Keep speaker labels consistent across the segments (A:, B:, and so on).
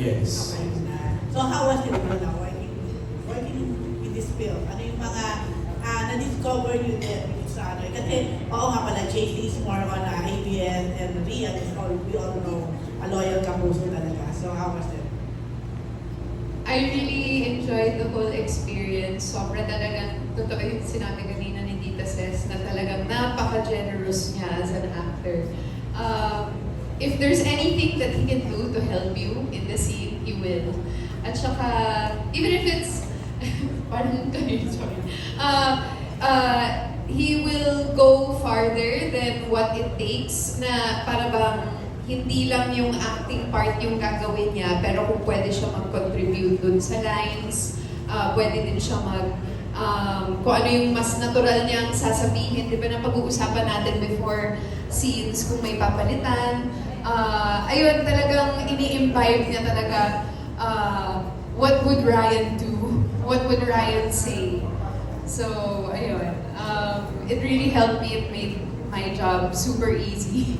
A: Yes.
B: Okay na. So how was it na working with this film? Ano yung mga na-discover nyo din sa ano? Kasi, oo nga pala, JC is more on ABN and Rian is all, we all know, a loyal kapuso talaga. So how was it?
C: I really enjoyed the whole experience. Sobra talagang, totoo yung sinabi kanina ni Tita Ses, na talagang napaka-generous niya as an actor. If there's anything that he can do to help you in the scene, he will. At saka, even if it's, parang kayo, sorry. He will go farther than what it takes na para bang hindi lang yung acting part yung gagawin niya, pero kung pwede siya mag-contribute dun sa lines, pwede din siya kung ano yung mas natural niyang sasabihin. Di ba na pag-uusapan natin before scenes kung may papalitan. Ayun, talagang ini-imbibe niya talaga what would Ryan do? What would Ryan say? So, ayun. It really helped me. It made my job super easy.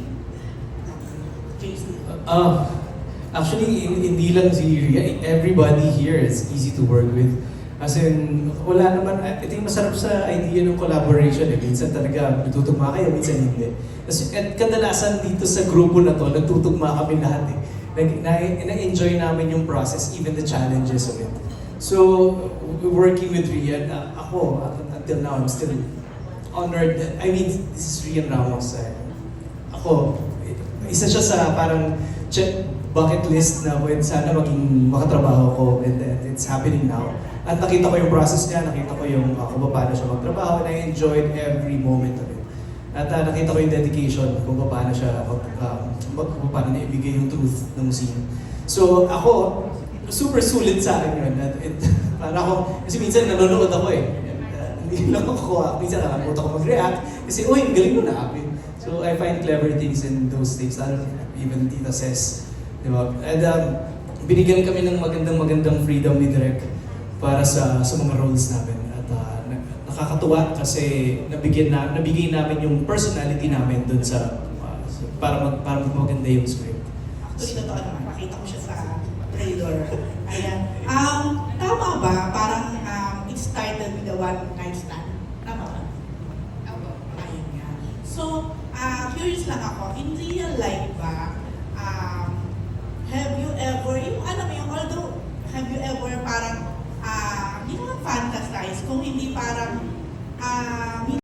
A: Actually, hindi lang si Ria, everybody here is easy to work with. As in, wala naman, ito yung masarap sa idea ng collaboration eh. Minsan talaga natutugma kayo, minsan hindi. At kadalasan dito sa grupo na to, nagtutugma kami lahat eh. Na-enjoy namin yung process, even the challenges of it. So, working with Rian, ako, until now, I'm still honored. I mean, this is Rian Ramos. Ako, isa siya sa parang check bucket list na when sana maging makatrabaho ko, and it's happening now. At nakita ko yung process niya, nakita ko yung kung paano siya magtrabaho, and I enjoyed every moment of it. At nakita ko yung dedication kung paano siya, kung paano niya ibigay yung truth ng scene. So ako, super sulit sa akin yun. Para ako, kasi minsan nanonood ako eh. Hindi lang ako, minsan nakakalimutan ako mag-react. Kasi, uy, ang galing mo na. So I find clever things in those things. Even Tita Ses. Diba? And binigyan kami ng magandang freedom ni Direk para sa mga roles namin. At nakakatuwa kasi nabigay namin yung personality namin dun sa para maganda yung script.
B: Actually, totoo naman. Makita ko siya sa trailer. Ayan. Tama ba? Parang it started with the one night stand. Tama ba? Ayun nga. So, curious lang ako, in real life ba, have you ever, yung alam mo yung, although, have you ever parang, hindi naman fantasize, kung hindi parang,